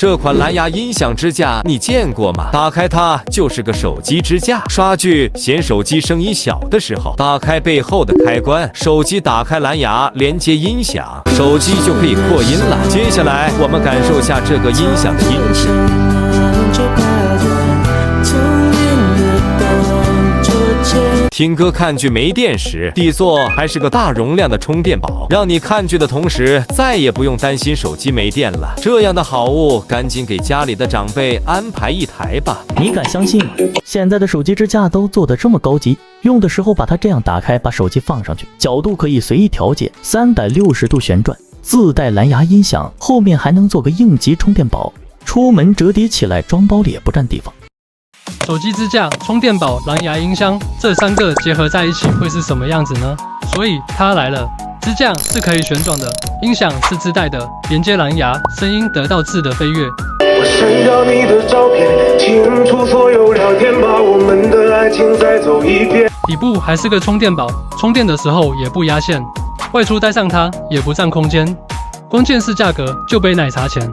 这款蓝牙音响支架你见过吗？打开它就是个手机支架。刷剧嫌手机声音小的时候，打开背后的开关，手机打开蓝牙连接音响，手机就可以扩音了。接下来我们感受下这个音响的音质。听歌看剧没电时，底座还是个大容量的充电宝，让你看剧的同时再也不用担心手机没电了。这样的好物，赶紧给家里的长辈安排一台吧。你敢相信吗？现在的手机支架都做得这么高级，用的时候把它这样打开，把手机放上去，角度可以随意调节，360度旋转，自带蓝牙音响，后面还能做个应急充电宝，出门折叠起来装包里也不占地方。手机支架、充电宝、蓝牙音箱，这3个结合在一起会是什么样子呢？所以它来了，支架是可以旋转的，音响是自带的，连接蓝牙，声音得到质的飞跃。我删掉你的照片，清除所有聊天，把我们的爱情再走一遍。底部还是个充电宝，充电的时候也不压线，外出带上它也不占空间，关键是价格就杯奶茶钱。